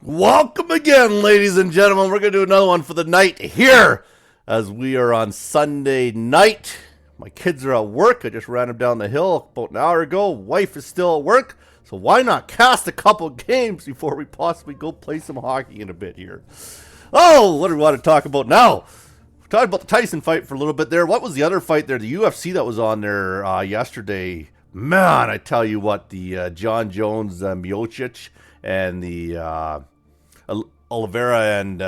Welcome again, ladies and gentlemen. We're going to do another one for the night here as we are on Sunday night. My kids are at work. I just ran them down the hill about an hour ago. Wife is still at work, so why not cast a couple games before we possibly go play some hockey in a bit here? Oh, what do we want to talk about now? We talked about the Tyson fight for a little bit there. What was the other fight there? The UFC that was on there yesterday. Man, I tell you what, the John Jones, Miocic, and the Oliveira and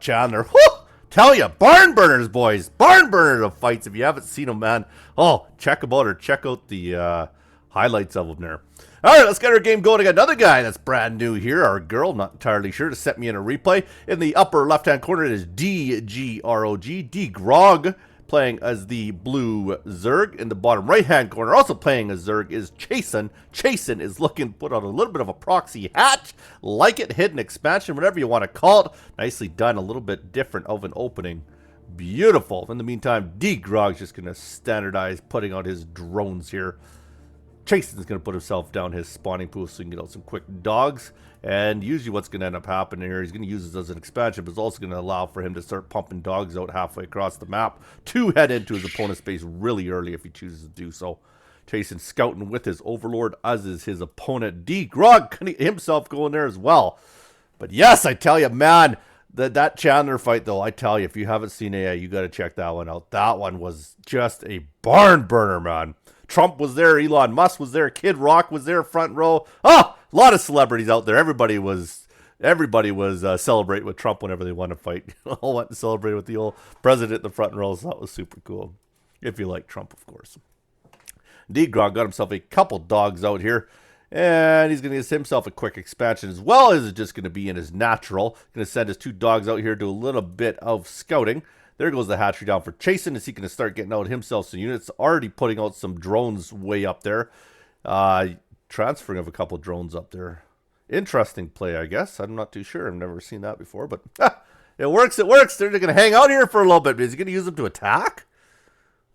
Chandler. Whew! Tell you, barn burners, boys. Barn burners of fights. If you haven't seen them, man, check them out or check out the highlights of them there. All right, let's get our game going. I got another guy that's brand new here, or girl, not entirely sure, to set me in a replay. In the upper left-hand corner, it is dgrog, dgrog, playing as the blue Zerg. In the bottom right-hand corner, also playing as Zerg, is Chasun. Chasun is looking to put on a little bit of a proxy hatch. Like it, hidden expansion, whatever you want to call it. Nicely done, a little bit different of an opening. Beautiful. In the meantime, dgrog's just going to standardize putting out his drones here. Chasun's going to put himself down his spawning pool so he can get out some quick dogs. And usually what's going to end up happening here, he's going to use this as an expansion, but it's also going to allow for him to start pumping dogs out halfway across the map to head into his opponent's base really early if he chooses to do so. Chasun scouting with his overlord, as is his opponent. dgrog himself going there as well. But yes, I tell you, man, that Chandler fight, though, I tell you, if you haven't seen it, you got to check that one out. That one was just a barn burner, man. Trump was there, Elon Musk was there, Kid Rock was there, front row. A lot of celebrities out there. Everybody was celebrating with Trump whenever they won a fight. All went to celebrate with the old president in the front row, so that was super cool. If you like Trump, of course. dgrog got himself a couple dogs out here, and he's going to get himself a quick expansion as well as it's just going to be in his natural. Going to send his two dogs out here to a little bit of scouting. There goes the hatchery down for Chasun as he can start getting out himself some units. Already putting out some drones way up there. Transferring of a couple drones up there. Interesting play, I guess. I'm not too sure. I've never seen that before, but it works. It works. They're going to hang out here for a little bit. Is he going to use them to attack?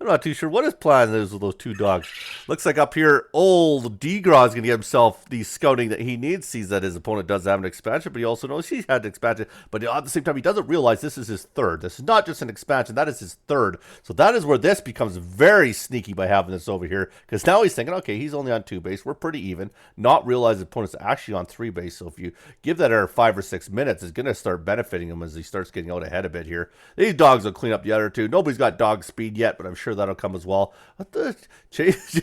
I'm not too sure what his plan is with those two dogs. Looks like up here, old dgrog is going to get himself the scouting that he needs. Sees that his opponent does have an expansion, but he also knows he's had an expansion. But at the same time, he doesn't realize this is his third. This is not just an expansion. That is his third. So that is where this becomes very sneaky by having this over here. Because now he's thinking, okay, he's only on 2 base. We're pretty even. Not realize the opponent's actually on 3 base. So if you give that air 5 or 6 minutes, it's going to start benefiting him as he starts getting out ahead a bit here. These dogs will clean up the other two. Nobody's got dog speed yet, but I'm sure that'll come as well. What the Chase?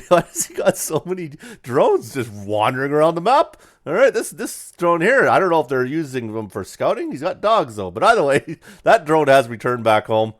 Why has he got so many drones just wandering around the map? All right, this drone here, I don't know if they're using them for scouting. He's got dogs though. But either way, that drone has returned back home.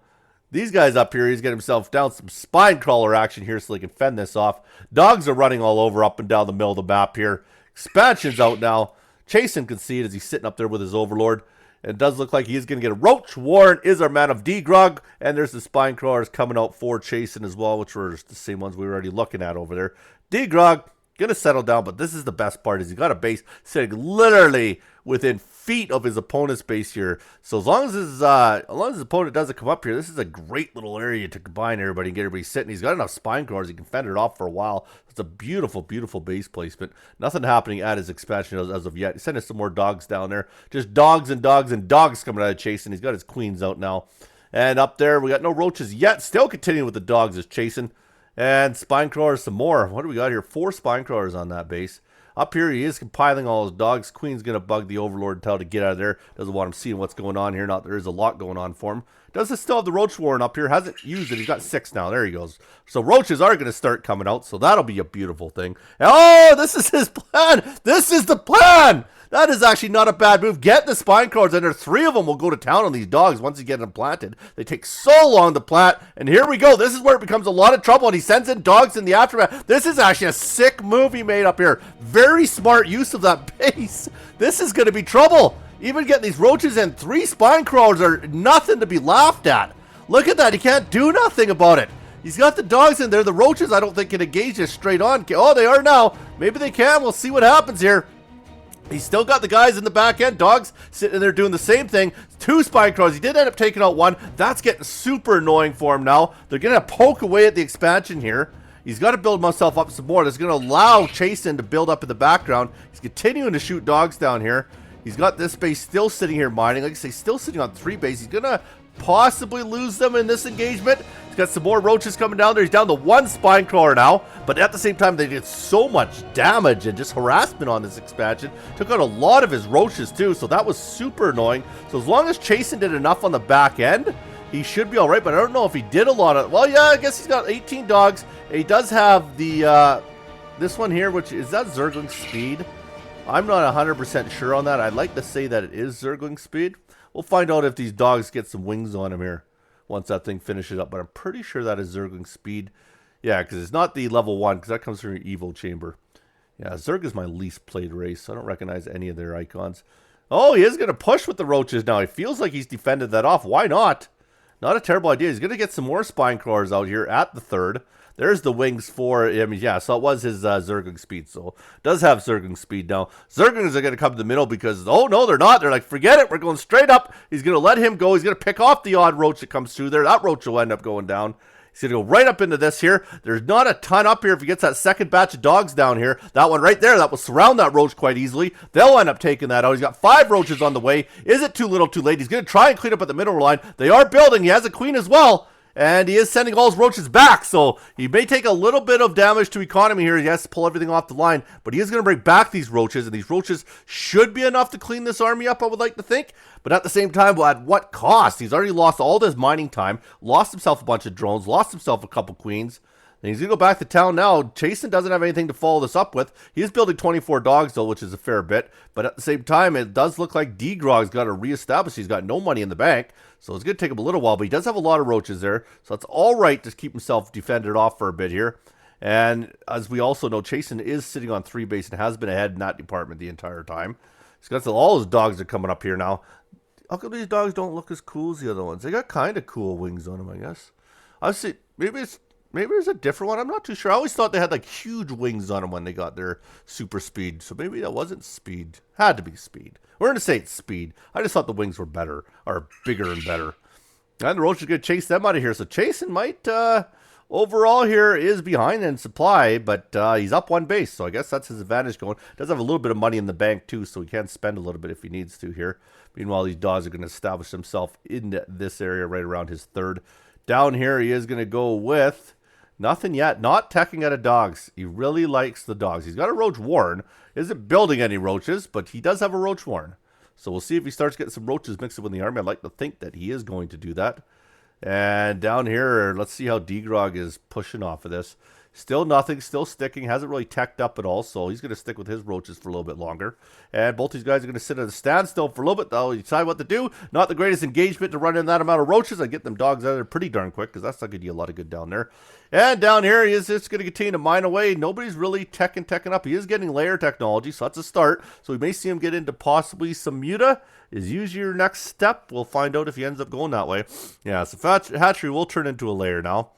These guys up here, he's getting himself down some spine crawler action here so he can fend this off. Dogs are running all over up and down the middle of the map here. Expansion's out now. Chasun can see it as he's sitting up there with his overlord. It does look like he is going to get a roach. Warren is our man of dgrog. And there's the spine crawlers coming out for Chasun as well, which were the same ones we were already looking at over there. dgrog going to settle down, but this is the best part is he got a base sitting literally within feet of his opponent's base here. So as long as his opponent doesn't come up here, this is a great little area to combine everybody and get everybody sitting. He's got enough spine crawlers. He can fend it off for a while. It's a beautiful, beautiful base placement. Nothing happening at his expansion as of yet. He's sending some more dogs down there. Just dogs and dogs and dogs coming out of Chasun. He's got his queens out now. And up there, we got no roaches yet. Still continuing with the dogs is Chasun. And spine crawlers some more. What do we got here? 4 spine crawlers on that base. Up here, he is compiling all his dogs. Queen's going to bug the overlord and tell him to get out of there. Doesn't want him seeing what's going on here. Not there is a lot going on for him. Does still have the roach warren up here. Hasn't used it. He's got 6 now. There he goes. So roaches are going to start coming out. So that'll be a beautiful thing. Oh, this is his plan. This is the plan. That is actually not a bad move. Get the spine crawlers in there. 3 of them will go to town on these dogs once you get them planted. They take so long to plant. And here we go. This is where it becomes a lot of trouble. And he sends in dogs in the aftermath. This is actually a sick move he made up here. Very smart use of that base. This is going to be trouble. Even getting these roaches in, 3 spine crawlers are nothing to be laughed at. Look at that. He can't do nothing about it. He's got the dogs in there. The roaches, I don't think, can engage this straight on. Oh, they are now. Maybe they can. We'll see what happens here. He's still got the guys in the back end. Dogs sitting there doing the same thing. 2 spine crawlers. He did end up taking out 1. That's getting super annoying for him now. They're going to poke away at the expansion here. He's got to build himself up some more. That's going to allow Chasun to build up in the background. He's continuing to shoot dogs down here. He's got this base still sitting here mining. Like I say, still sitting on 3 bases. He's going to possibly lose them in this engagement. He's got some more roaches coming down there. He's down to 1 spine crawler now. But at the same time, they did so much damage and just harassment on this expansion. Took out a lot of his roaches too. So that was super annoying. So as long as Chasun did enough on the back end, he should be all right. But I don't know if he did a lot of... Well, yeah, I guess he's got 18 dogs. And he does have the... this one here, which... Is that Zergling speed? I'm not 100% sure on that. I'd like to say that it is Zergling speed. We'll find out if these dogs get some wings on them here once that thing finishes up. But I'm pretty sure that is Zergling speed. Yeah, because it's not the level 1, because that comes from your Evo chamber. Yeah, Zerg is my least played race. So I don't recognize any of their icons. Oh, he is going to push with the roaches now. He feels like he's defended that off. Why not? Not a terrible idea. He's going to get some more spine crawlers out here at the 3rd. There's the wings for, I mean, yeah, so it was his Zergling speed. So does have Zergling speed now. Zerglings are going to come to the middle because, oh, no, they're not. They're like, forget it. We're going straight up. He's going to let him go. He's going to pick off the odd roach that comes through there. That roach will end up going down. He's going to go right up into this here. There's not a ton up here if he gets that second batch of dogs down here. That one right there, that will surround that roach quite easily. They'll end up taking that out. He's got 5 roaches on the way. Is it too little, too late? He's going to try and clean up at the middle line. They are building. He has a queen as well. And he is sending all his roaches back, so he may take a little bit of damage to economy here. He has to pull everything off the line, but he is going to bring back these roaches, and these roaches should be enough to clean this army up, I would like to think. But at the same time, well, at what cost? He's already lost all this mining time, lost himself a bunch of drones, lost himself a couple queens. And he's going to go back to town now. Chasun doesn't have anything to follow this up with. He is building 24 dogs, though, which is a fair bit. But at the same time, it does look like dgrog's got to reestablish. He's got no money in the bank. So it's going to take him a little while. But he does have a lot of roaches there. So it's all right to keep himself defended off for a bit here. And as we also know, Chasun is sitting on 3 base and has been ahead in that department the entire time. He's got all his dogs are coming up here now. How come these dogs don't look as cool as the other ones? They got kind of cool wings on them, I guess. I see. Maybe there's a different one. I'm not too sure. I always thought they had like huge wings on them when they got their super speed. So maybe that wasn't speed. Had to be speed. We're going to say it's speed. I just thought the wings were better, or bigger and better. And the roach is going to chase them out of here. So Chasun might, overall here, is behind in supply, but he's up 1 base. So I guess that's his advantage going. Does have a little bit of money in the bank too, so he can spend a little bit if he needs to here. Meanwhile, these dogs are going to establish themselves in this area right around his 3rd. Down here, he is going to go with... Nothing yet. Not teching out of dogs. He really likes the dogs. He's got a roach warren. Isn't building any roaches, but he does have a roach warren. So we'll see if he starts getting some roaches mixed up in the army. I'd like to think that he is going to do that. And down here, let's see how dgrog is pushing off of this. Still nothing, still sticking, hasn't really teched up at all, so he's going to stick with his roaches for a little bit longer. And both these guys are going to sit at a standstill for a little bit. They'll decide what to do. Not the greatest engagement to run in that amount of roaches. I get them dogs out of there pretty darn quick, because that's not going to do a lot of good down there. And down here, he is just going to continue to mine away. Nobody's really teching up. He is getting layer technology, so that's a start. So we may see him get into possibly some muta. Is usually your next step. We'll find out if he ends up going that way. Yeah, so hatchery will turn into a layer now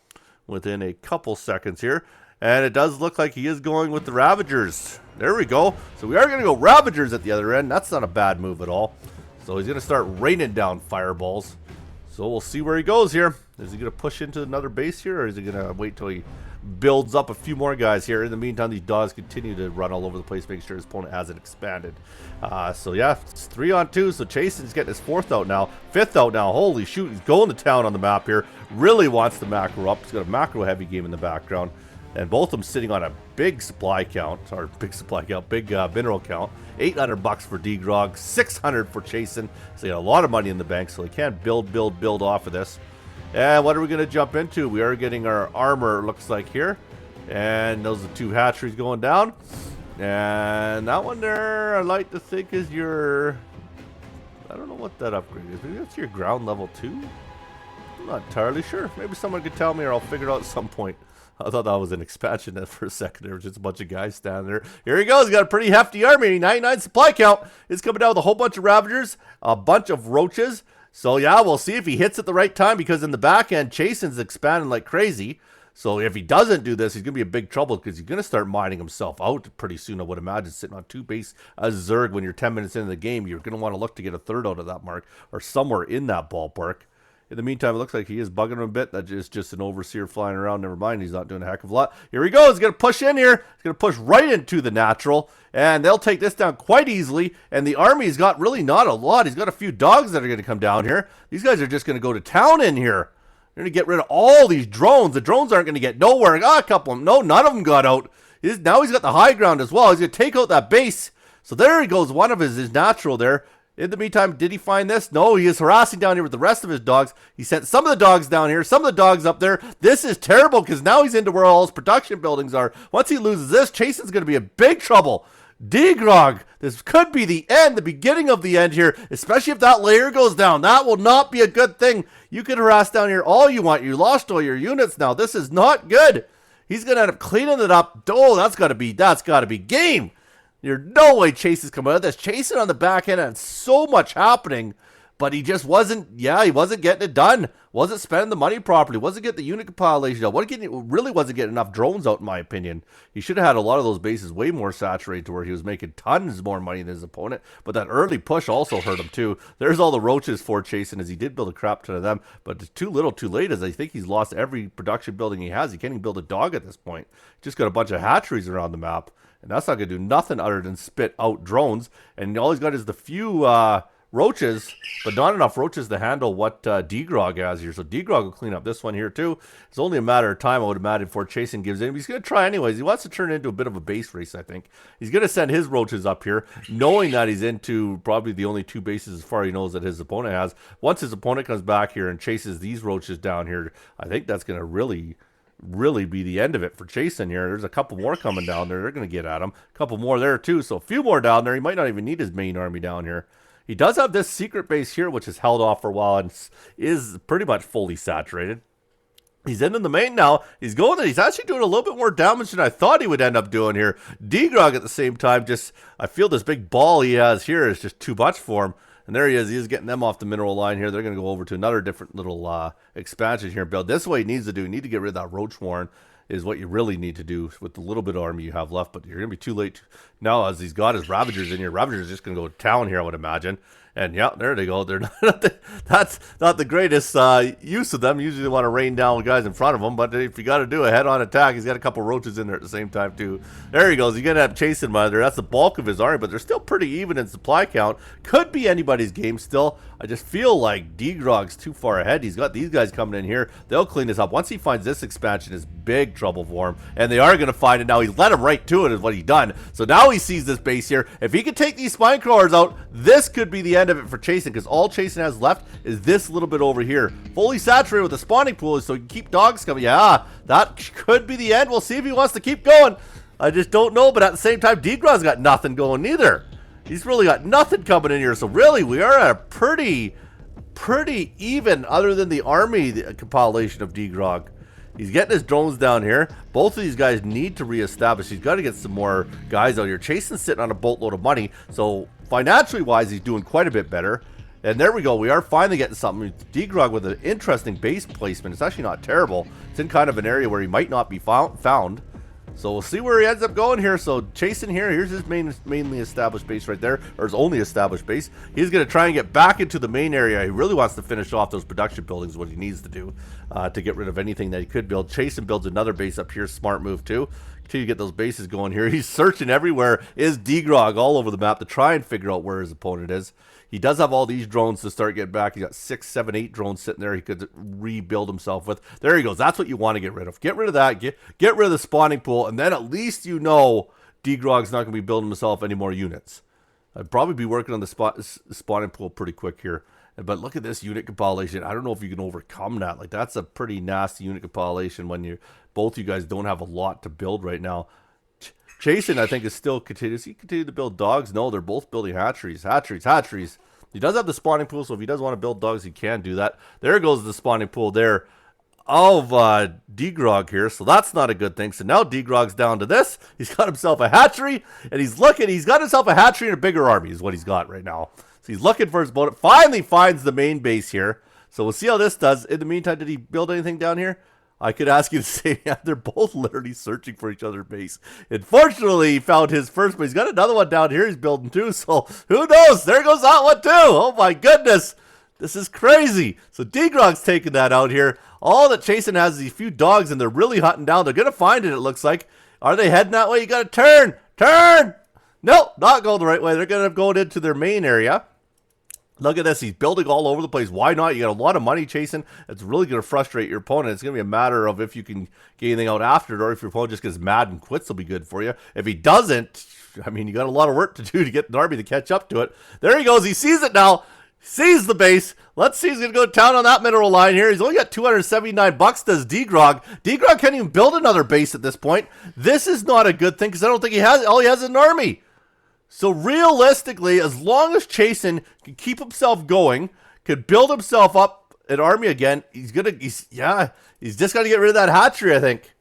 within a couple seconds here. And it does look like he is going with the Ravagers. There we go. So we are going to go Ravagers at the other end. That's not a bad move at all. So he's going to start raining down fireballs. So we'll see where he goes here. Is he going to push into another base here, or is he going to wait till he builds up a few more guys here? In the meantime, these dogs continue to run all over the place, making sure his opponent hasn't expanded. So yeah, it's 3-on-2. So Chasun's getting his 4th out now, 5th out now. Holy shoot, he's going to town on the map here. Really wants the macro up. He's got a macro heavy game in the background. And both of them sitting on a big supply count, or big mineral count. $800 for dgrog, 600 for Chasun. So they got a lot of money in the bank, so they can build off of this. And what are we going to jump into? We are getting our armor, looks like here. And those are 2 hatcheries going down. And that one there, I like to think is your... I don't know what that upgrade is. Maybe that's your ground level 2? I'm not entirely sure. Maybe someone could tell me, or I'll figure it out at some point. I thought that was an expansion there for a second. There was just a bunch of guys standing there. Here he goes. He's got a pretty hefty army. 99 supply count. It's coming down with a whole bunch of Ravagers, a bunch of roaches. So, yeah, we'll see if he hits at the right time, because in the back end, Chasun's expanding like crazy. So if he doesn't do this, he's going to be in big trouble, because he's going to start mining himself out pretty soon, I would imagine, sitting on 2 base as Zerg. When you're 10 minutes into the game, you're going to want to look to get a 3rd out of that mark, or somewhere in that ballpark. In the meantime, it looks like he is bugging him a bit. That is just an overseer flying around. Never mind, he's not doing a heck of a lot. Here he goes. He's going to push in here. He's going to push right into the natural. And they'll take this down quite easily. And the army's got really not a lot. He's got a few dogs that are going to come down here. These guys are just going to go to town in here. They're going to get rid of all these drones. The drones aren't going to get nowhere. A couple of them. No, none of them got out. Now he's got the high ground as well. He's going to take out that base. So there he goes. One of his natural there. In the meantime, did he find this? No, he is harassing down here with the rest of his dogs. He sent some of the dogs down here, some of the dogs up there. This is terrible because now he's into where all his production buildings are. Once he loses this, Chasun's going to be in big trouble. dgrog, this could be the end, the beginning of the end here, especially if that layer goes down. That will not be a good thing. You can harass down here all you want. You lost all your units now. This is not good. He's going to end up cleaning it up. Oh, that's got to be game. There's no way Chase is coming out of this. Chasing on the back end and so much happening, but he just wasn't, he wasn't getting it done. Wasn't spending the money properly. Wasn't getting the unit compilation out. Really wasn't getting enough drones out, in my opinion. He should have had a lot of those bases way more saturated to where he was making tons more money than his opponent, but that early push also hurt him too. There's all the roaches for Chasun as he did build a crap ton of them, but it's too little too late as I think he's lost every production building he has. He can't even build a dog at this point. Just got a bunch of hatcheries around the map. And that's not going to do nothing other than spit out drones. And all he's got is the few roaches, but not enough roaches to handle what dgrog has here. So dgrog will clean up this one here too. It's only a matter of time, I would imagine, before Chasun gives in. But he's going to try anyways. He wants to turn it into a bit of a base race, I think. He's going to send his roaches up here, knowing that he's into probably the only two bases as far as he knows that his opponent has. Once his opponent comes back here and chases these roaches down here, I think that's going to really be the end of it for Chasun here. There's a couple more coming down there. They're going to get at him. A couple more there too. So a few more down there. He might not even need his main army down here. He does have this secret base here, which is held off for a while and is pretty much fully saturated. He's into the main now. He's actually doing a little bit more damage than I thought he would end up doing here. dgrog at the same time, I feel this big ball he has here is just too much for him. And there he is. He is getting them off the mineral line here. They're going to go over to another different little expansion here. Build this way he needs to do. You need to get rid of that roach warren is what you really need to do with the little bit of army you have left. But you're going to be too late now as he's got his ravagers in here. Ravagers are just going to go to town here, I would imagine. And yeah, there they go. They're that's not the greatest use of them. Usually they want to rain down guys in front of them, but if you got to do a head-on attack, he's got a couple roaches in there at the same time too. There he goes. He's gonna have Chasun by there. That's the bulk of his army, but they're still pretty even in supply count. Could be anybody's game still. I just feel like dgrog's too far ahead. He's got these guys coming in here. They'll clean this up. Once he finds this expansion, is big trouble for him, and they are gonna find it now. He's led him right to it, is what he's done. So now he sees this base here. If he can take these spine crawlers out, this could be the end of it for Chasun, because all Chasun has left is this little bit over here. Fully saturated with the spawning pool, so he can keep dogs coming. Yeah, that could be the end. We'll see if he wants to keep going. I just don't know, but at the same time, dgrog's got nothing going neither. He's really got nothing coming in here, so really, we are at a pretty even, other than the army compilation of dgrog. He's getting his drones down here. Both of these guys need to reestablish. He's got to get some more guys out here. Chasun's sitting on a boatload of money, so financially wise, he's doing quite a bit better. And there we go. We are finally getting something. dgrog with an interesting base placement. It's actually not terrible. It's in kind of an area where he might not be found. So we'll see where he ends up going here. So Chasun here, here's his mainly established base right there, or his only established base. He's going to try and get back into the main area. He really wants to finish off those production buildings, what he needs to do to get rid of anything that he could build. Chasun builds another base up here. Smart move too. Continue to get those bases going here. He's searching everywhere. Is dgrog all over the map to try and figure out where his opponent is. He does have all these drones to start getting back. He's got 6, 7, 8 drones sitting there he could rebuild himself with. There he goes. That's what you want to get rid of. Get rid of that. Get rid of the spawning pool, and then at least you know dgrog's not going to be building himself any more units. I'd probably be working on the spawning pool pretty quick here. But look at this unit compilation. I don't know if you can overcome that. Like, that's a pretty nasty unit compilation when both you guys don't have a lot to build right now. Chasun, I think, is still continuing. Does he continue to build dogs? No, they're both building hatcheries. Hatcheries. He does have the spawning pool, so if he does want to build dogs, he can do that. There goes the spawning pool there of dgrog here, so that's not a good thing. So now dgrog's down to this. He's got himself a hatchery, and he's got himself a hatchery and a bigger army is what he's got right now. So he's looking for his opponent. Finally finds the main base here. So we'll see how this does. In the meantime, did he build anything down here? I could ask you to say, yeah, they're both literally searching for each other's base. Unfortunately, he found his first, but he's got another one down here he's building too, so who knows? There goes that one too. Oh my goodness. This is crazy. So dgrog's taking that out here. All that Chasun has is these few dogs, and they're really hunting down. They're going to find it looks like. Are they heading that way? You got to turn. Turn. No, not going the right way. They're going to go into their main area. Look at this. He's building all over the place. Why not? You got a lot of money chasing. It's really going to frustrate your opponent. It's going to be a matter of if you can get anything out after it, or if your opponent just gets mad and quits, will be good for you. If he doesn't, I mean, you got a lot of work to do to get an army to catch up to it. There he goes. He sees it now. Sees the base. Let's see. He's going to go to town on that mineral line here. He's only got 279 bucks, does dgrog. Dgrog can't even build another base at this point. This is not a good thing because I don't think he has, all he has is an army. So realistically, as long as Chasun can keep himself going, could build himself up an army again, he's just got to get rid of that hatchery, I think.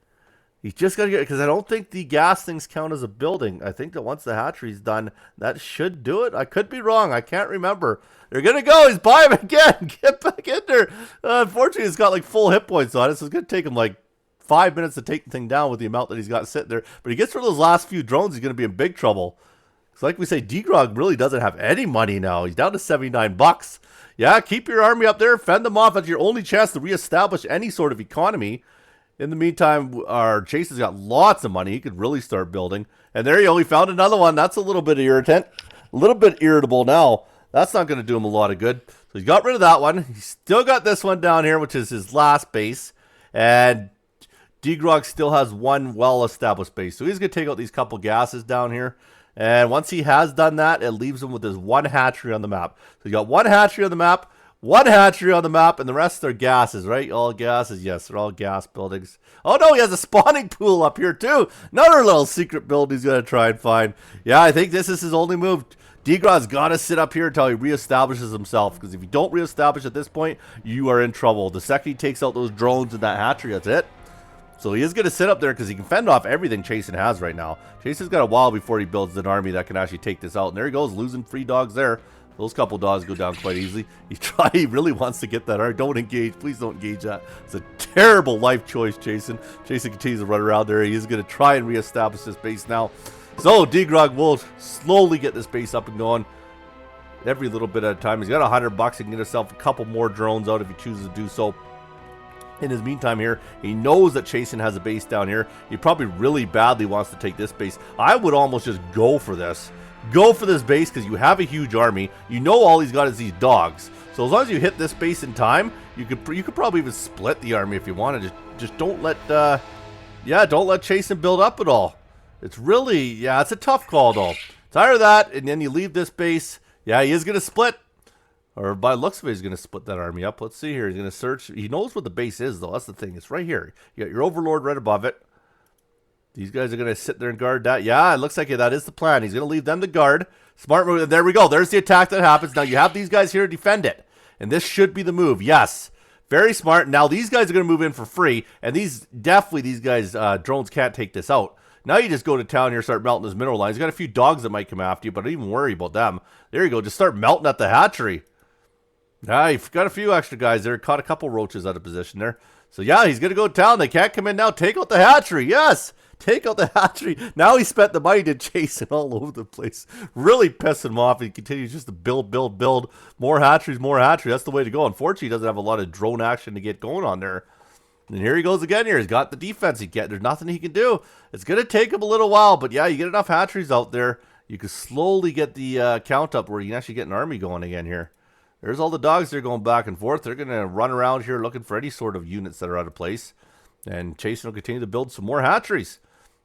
He's just got to get, because I don't think the gas things count as a building. I think that once the hatchery's done, that should do it. I could be wrong. I can't remember. They're going to go. He's by him again. Get back in there. Unfortunately, he's got like full hit points on it, so it's going to take him like 5 minutes to take the thing down with the amount that he's got sitting there. But he gets rid of those last few drones, he's going to be in big trouble. So like we say, dgrog really doesn't have any money now. He's down to 79 bucks. Yeah, keep your army up there. Fend them off. That's your only chance to reestablish any sort of economy. In the meantime, our Chasun's got lots of money. He could really start building. And there you go. We found another one. That's a little bit irritant. A little bit irritable now. That's not going to do him a lot of good. So he's got rid of that one. He's still got this one down here, which is his last base. And dgrog still has one well-established base. So he's going to take out these couple gases down here. And once he has done that, it leaves him with his one hatchery on the map. So he's got one hatchery on the map, one hatchery on the map, and the rest are gases, right? All gases, yes, they're all gas buildings. Oh no, he has a spawning pool up here too. Another little secret build he's going to try and find. Yeah, I think this is his only move. dgrog's got to sit up here until he reestablishes himself, because if you don't reestablish at this point, you are in trouble. The second he takes out those drones and that hatchery, that's it. So he is going to sit up there because he can fend off everything Chasun has right now. Chasun's got a while before he builds an army that can actually take this out. And there he goes, losing free dogs there. Those couple dogs go down quite easily. He really wants to get that army. Don't engage. Please don't engage that. It's a terrible life choice, Chasun. Chasun continues to run around there. He is going to try and reestablish this base now. So dgrog will slowly get this base up and going. Every little bit at a time. He's got 100 bucks. He can get himself a couple more drones out if he chooses to do so. In his meantime here, he knows that Chasun has a base down here. He probably really badly wants to take this base. I would almost just go for this. Go for this base because you have a huge army. You know all he's got is these dogs. So as long as you hit this base in time, you could probably even split the army if you wanted. Just don't let don't let Chasun build up at all. It's really, it's a tough call though. It's either that, and then you leave this base. Yeah, he is going to split. Or by the looks of it, he's going to split that army up. Let's see here. He's going to search. He knows what the base is, though. That's the thing. It's right here. You got your overlord right above it. These guys are going to sit there and guard that. Yeah, it looks like that is the plan. He's going to leave them to guard. Smart move. There we go. There's the attack that happens. Now you have these guys here to defend it. And this should be the move. Yes. Very smart. Now these guys are going to move in for free. And these guys, drones can't take this out. Now you just go to town here, start melting his mineral lines. He's got a few dogs that might come after you, but don't even worry about them. There you go. Just start melting at the hatchery. Yeah, you've got a few extra guys there. Caught a couple roaches out of position there. So yeah, he's going to go to town. They can't come in now. Take out the hatchery. Yes. Take out the hatchery. Now he spent the money to chase it all over the place. Really pissing him off. He continues just to build. More hatcheries, more hatcheries. That's the way to go. Unfortunately, he doesn't have a lot of drone action to get going on there. And here he goes again here. He's got the defense. There's nothing he can do. It's going to take him a little while. But yeah, you get enough hatcheries out there, you can slowly get the count up where you can actually get an army going again here. There's all the dogs that are going back and forth. They're going to run around here looking for any sort of units that are out of place. And Chasun will continue to build some more hatcheries.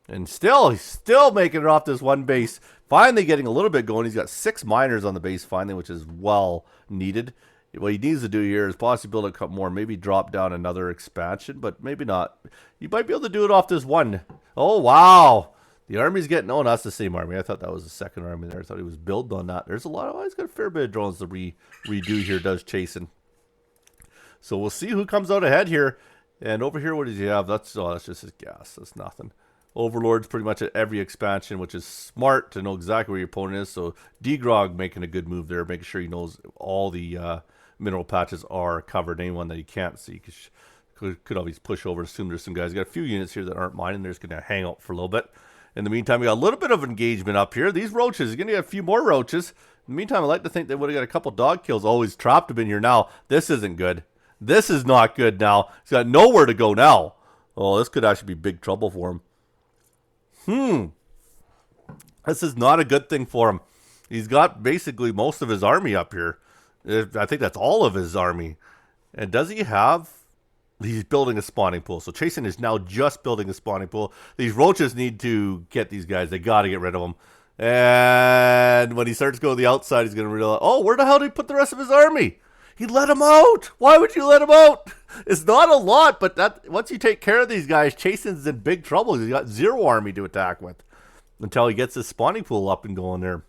And he's still making it off this one base. Finally getting a little bit going. He's got 6 miners on the base finally, which is well needed. What he needs to do here is possibly build a couple more. Maybe drop down another expansion, but maybe not. You might be able to do it off this one. Oh, wow. The army's getting, oh, that's the same army. I thought that was the second army there. I thought he was built on that. There's a lot of, he's got a fair bit of drones to redo here, does Chasun. So we'll see who comes out ahead here. And over here, what does he have? That's just his gas. That's nothing. Overlord's pretty much at every expansion, which is smart to know exactly where your opponent is. So dgrog making a good move there, making sure he knows all the mineral patches are covered. Anyone that he can't see could always push over. Assume there's some guys. Got a few units here that aren't mining. They're just going to hang out for a little bit. In the meantime, we got a little bit of engagement up here. These roaches, you're going to get a few more roaches. In the meantime, I like to think they would have got a couple dog kills. Always trapped him in here now. This isn't good. This is not good now. He's got nowhere to go now. Oh, this could actually be big trouble for him. This is not a good thing for him. He's got basically most of his army up here. I think that's all of his army. And does he have... He's building a spawning pool. So Chasun is now just building a spawning pool. These roaches need to get these guys. They got to get rid of them. And when he starts going to the outside, he's going to realize, oh, where the hell did he put the rest of his army? He let him out. Why would you let him out? It's not a lot, but that once you take care of these guys, Chasun's in big trouble. He's got zero army to attack with until he gets his spawning pool up and going there.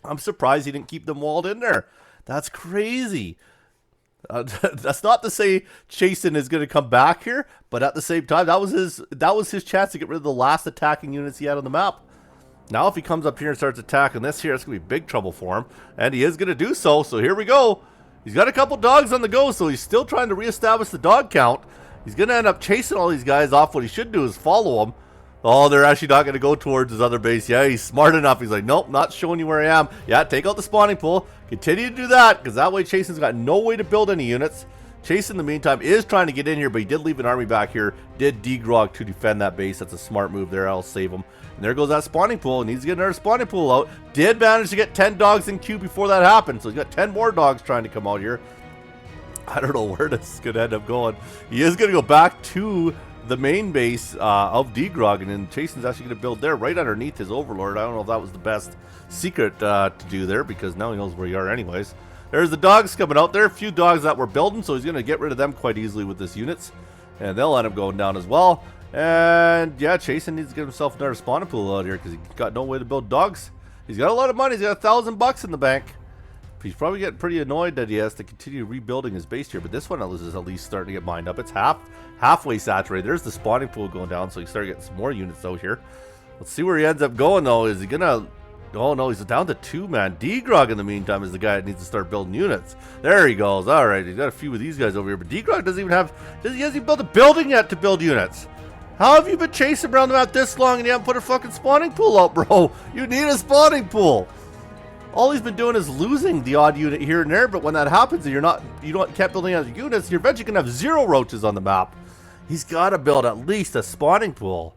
I'm surprised he didn't keep them walled in there. That's crazy. That's not to say Chasun is going to come back here, but at the same time, that was his chance to get rid of the last attacking units he had on the map. Now, if he comes up here and starts attacking this here, it's going to be big trouble for him, and he is going to do so. So here we go. He's got a couple dogs on the go, so he's still trying to reestablish the dog count. He's going to end up chasing all these guys off. What he should do is follow them. Oh, they're actually not going to go towards his other base. Yeah, he's smart enough. He's like, nope, not showing you where I am. Yeah, take out the spawning pool. Continue to do that, because that way Chasun's got no way to build any units. Chase, in the meantime, is trying to get in here, but he did leave an army back here. Did dgrog to defend that base. That's a smart move there. I'll save him. And there goes that spawning pool. Needs to get another spawning pool out. Did manage to get 10 dogs in queue before that happened, so he's got 10 more dogs trying to come out here. I don't know where this is going to end up going. He is going to go back to the main base of dgrog, and then Chasun's actually going to build there right underneath his overlord. I don't know if that was the best secret to do there, because now he knows where you are anyways. There's the dogs coming out there. A few dogs that were building, so he's going to get rid of them quite easily with his units, and they'll end up going down as well. And yeah, Chasun needs to get himself another spawning pool out here, because he's got no way to build dogs. He's got a lot of money. He's got $1,000 in the bank. He's probably getting pretty annoyed that he has to continue rebuilding his base here, but this one is at least starting to get mined up. It's halfway saturated. There's the spawning pool going down, so he start getting some more units out here. Let's see where he ends up going, though. Is he gonna... Oh, no, he's down to 2, man. dgrog, in the meantime, is the guy that needs to start building units. There he goes. All right, he's got a few of these guys over here, but dgrog doesn't even have... He hasn't built a building yet to build units. How have you been chasing around the map this long and you haven't put a fucking spawning pool out, bro? You need a spawning pool. All he's been doing is losing the odd unit here and there, but when that happens and you can't build any other units, you're eventually gonna have 0 roaches on the map. He's got to build at least a spawning pool.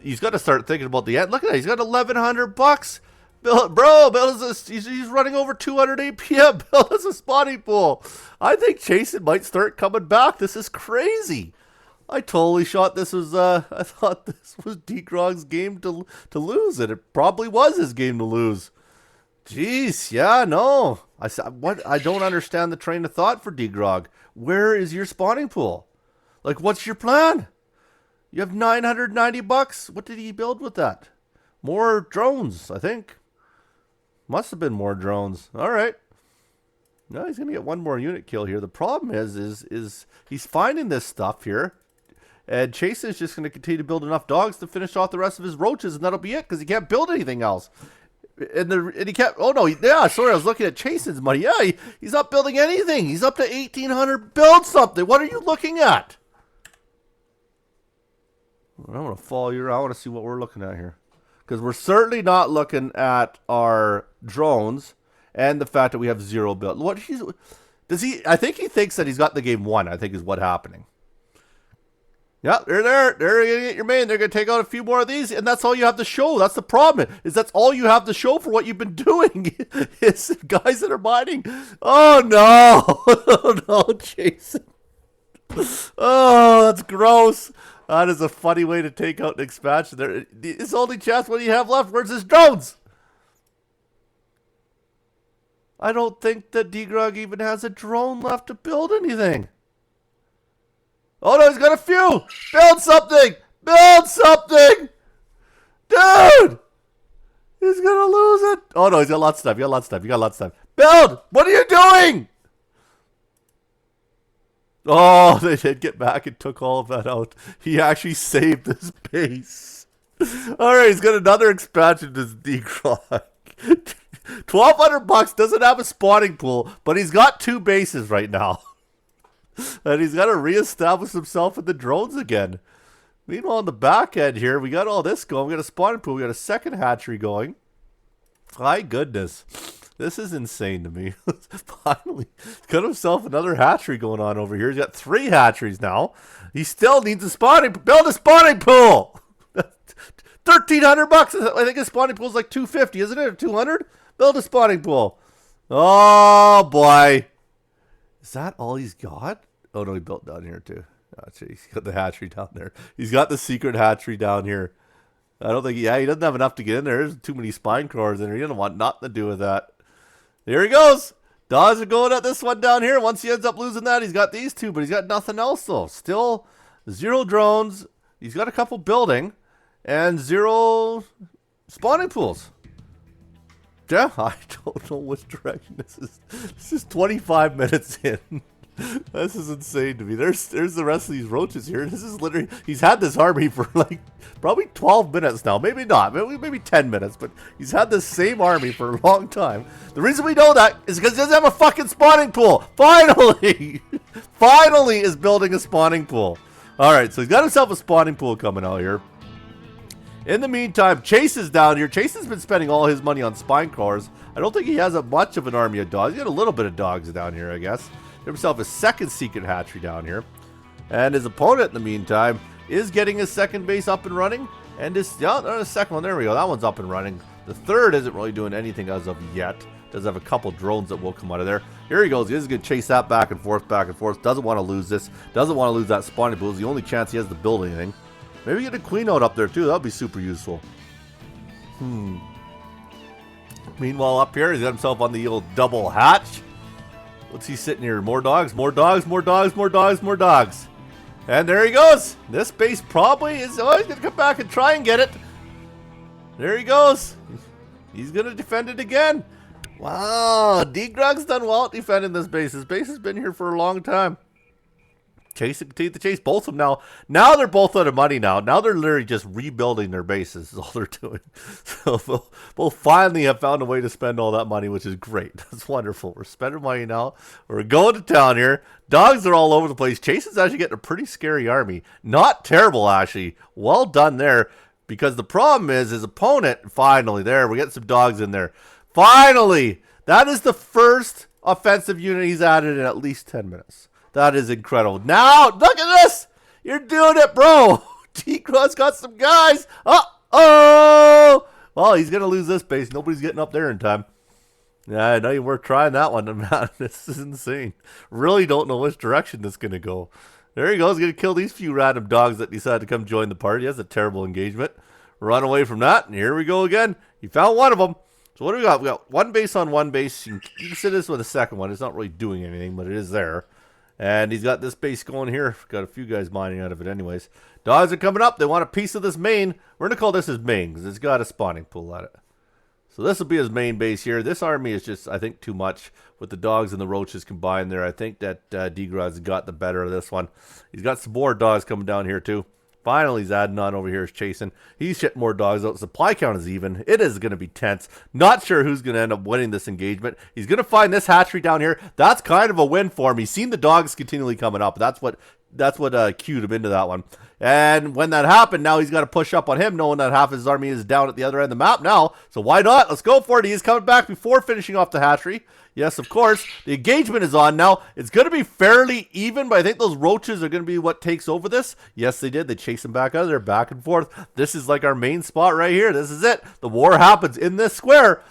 He's got to start thinking about the end. Look at that, he's got $1,100. Bro, he's running over 200 APM. Build us a spawning pool. I think Chasun might start coming back. This is crazy. I totally thought this was dgrog's game to lose, and it probably was his game to lose. Jeez, yeah, no. I don't understand the train of thought for dgrog. Where is your spawning pool? Like, what's your plan? You have $990. What did he build with that? More drones, I think. Must have been more drones. All right. No, he's gonna get one more unit kill here. The problem is he's finding this stuff here, and Chasun is just gonna continue to build enough dogs to finish off the rest of his roaches, and that'll be it, because he can't build anything else. And he kept, oh no, yeah, sorry, I was looking at Chasun's money. Yeah, he's not building anything. He's up to 1,800. Build something. What are you looking at? I want to follow you around. I want to see what we're looking at here. Because we're certainly not looking at our drones and the fact that we have 0 build. I think he thinks that he's got the game won, I think is what's happening. Yeah, they're there. They're going to get your main. They're going to take out a few more of these, and that's all you have to show. That's the problem, is that's all you have to show for what you've been doing. Is guys that are mining. Oh, no. Oh, no, Chasun. Oh, that's gross. That is a funny way to take out an expansion there. It's only chance what do you have left? Where's his drones? I don't think that dgrog even has a drone left to build anything. Oh no, he's got a few! Build something! Build something! Dude! He's gonna lose it! Oh no, he's got lots of stuff. You got lots of stuff. You got lots of stuff. Build! What are you doing? Oh, they did get back and took all of that out. He actually saved this base. Alright, he's got another expansion to his dgrog. $1,200 doesn't have a spawning pool, but he's got 2 bases right now. And he's got to reestablish himself in the drones again. Meanwhile, on the back end here, we got all this going. We got a spawning pool. We got a second hatchery going. My goodness. This is insane to me. Finally, got himself another hatchery going on over here. He's got 3 hatcheries now. He still needs a spawning. Build a spawning pool. $1,300. I think a spawning pool is like $250, isn't it? Or $200? Build a spawning pool. Oh boy, is that all he's got? Oh no, he built down here too. Oh, he's got the hatchery down there. He's got the secret hatchery down here. I don't think, yeah, he doesn't have enough to get in there. There's too many spine crawlers in there. He doesn't want nothing to do with that. There he goes. Dogs are going at this one down here. Once he ends up losing that, he's got these 2, but he's got nothing else though. Still 0 drones. He's got a couple building and 0 spawning pools. Yeah, I don't know which direction this is. This is 25 minutes in. This is insane to me. There's the rest of these roaches here. This is literally, he's had this army for like probably 12 minutes now. Maybe not, maybe 10 minutes, but he's had this same army for a long time. The reason we know that is because he doesn't have a fucking spawning pool. Finally! Finally is building a spawning pool. Alright, so he's got himself a spawning pool coming out here. In the meantime, Chase is down here. Chase has been spending all his money on spine crawlers. I don't think he has much of an army of dogs. He got a little bit of dogs down here, I guess. Got himself a second secret hatchery down here. And his opponent, in the meantime, is getting his second base up and running. And his, yeah, the second one, there we go. That one's up and running. The third isn't really doing anything as of yet. Does have a couple drones that will come out of there. Here he goes. He's going to chase that back and forth, back and forth. Doesn't want to lose this. Doesn't want to lose that spawning pool. It's the only chance he has to build anything. Maybe get a queen out up there too. That would be super useful. Meanwhile, up here, he's got himself on the old double hatch. What's he sitting here? More dogs, more dogs, more dogs, more dogs, more dogs. And there he goes. This base probably is. Oh, he's going to come back and try and get it. There he goes. He's going to defend it again. Wow. dgrog's done well at defending this base. This base has been here for a long time. Chase and continue to chase both of them now. Now they're both out of money now. Now they're literally just rebuilding their bases is all they're doing. So both finally have found a way to spend all that money, which is great. That's wonderful. We're spending money now. We're going to town here. Dogs are all over the place. Chase is actually getting a pretty scary army. Not terrible, actually. Well done there. Because the problem is his opponent, finally, there, we're getting some dogs in there. Finally! That is the first offensive unit he's added in at least 10 minutes. That is incredible. Now, look at this. You're doing it, bro. dgrog's got some guys. Uh-oh. Well, he's going to lose this base. Nobody's getting up there in time. Yeah, I know you were trying that one. Man, this is insane. Really don't know which direction this is going to go. There he goes. Going to kill these few random dogs that decide to come join the party. That's a terrible engagement. Run away from that. And here we go again. He found one of them. So what do we got? We got one base on one base. You can see this with a second one. It's not really doing anything, but it is there. And he's got this base going here. Got a few guys mining out of it anyways. Dogs are coming up. They want a piece of this main. We're going to call this his main because it's got a spawning pool at it. So this will be his main base here. This army is just, I think, too much with the dogs and the roaches combined there. I think that dgrog's got the better of this one. He's got some more dogs coming down here too. Finally, he's adding on over here. Is chasing. He's shitting more dogs out. Supply count is even. It is going to be tense. Not sure who's going to end up winning this engagement. He's going to find this hatchery down here. That's kind of a win for him. He's seen the dogs continually coming up. That's what cued him into that one. And when that happened, now he's got to push up on him, knowing that half his army is down at the other end of the map now. So why not? Let's go for it. He is coming back before finishing off the hatchery. Yes, of course. The engagement is on now. It's going to be fairly even, but I think those roaches are going to be what takes over this. Yes, they did. They chase him back out of there, back and forth. This is like our main spot right here. This is it. The war happens in this square.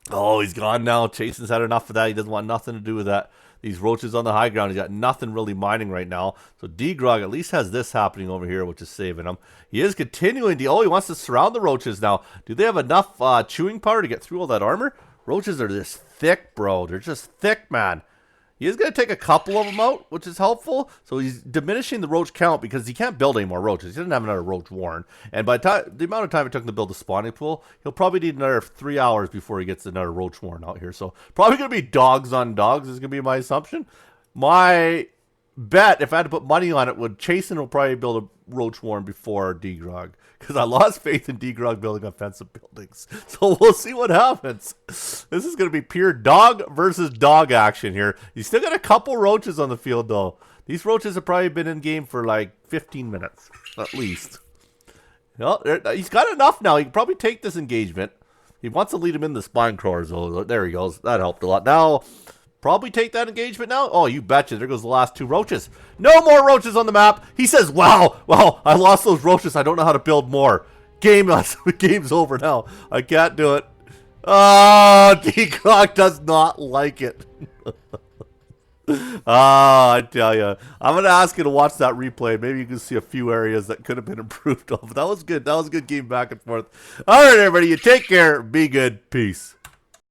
Oh, he's gone now. Chasen's had enough of that. He doesn't want nothing to do with that. These roaches on the high ground, he's got nothing really mining right now. So dgrog at least has this happening over here, which is saving him. He is continuing to, oh, he wants to surround the roaches now. Do they have enough chewing power to get through all that armor? Roaches are this thick, bro. They're just thick, man. He is going to take a couple of them out, which is helpful. So he's diminishing the roach count because he can't build any more roaches. He doesn't have another roach warren. And by the amount of time it took him to build the spawning pool, he'll probably need another 3 hours before he gets another roach warren out here. So probably going to be dogs on dogs is going to be my assumption. My bet, if I had to put money on it, would Chasun will probably build a roach warren before dgrog. Because I lost faith in dgrog building offensive buildings. So we'll see what happens. This is going to be pure dog versus dog action here. He's still got a couple roaches on the field, though. These roaches have probably been in game for like 15 minutes, at least. Well, he's got enough now. He can probably take this engagement. He wants to lead him in the spine crawlers, though. There he goes. That helped a lot. Now, probably take that engagement now. Oh, you betcha. There goes the last 2 roaches. No more roaches on the map. He says, wow, well, I lost those roaches. I don't know how to build more. Game's over now. I can't do it. Oh, dgrog does not like it. I tell you. I'm going to ask you to watch that replay. Maybe you can see a few areas that could have been improved on. That was good. That was a good game back and forth. All right, everybody. You take care. Be good. Peace.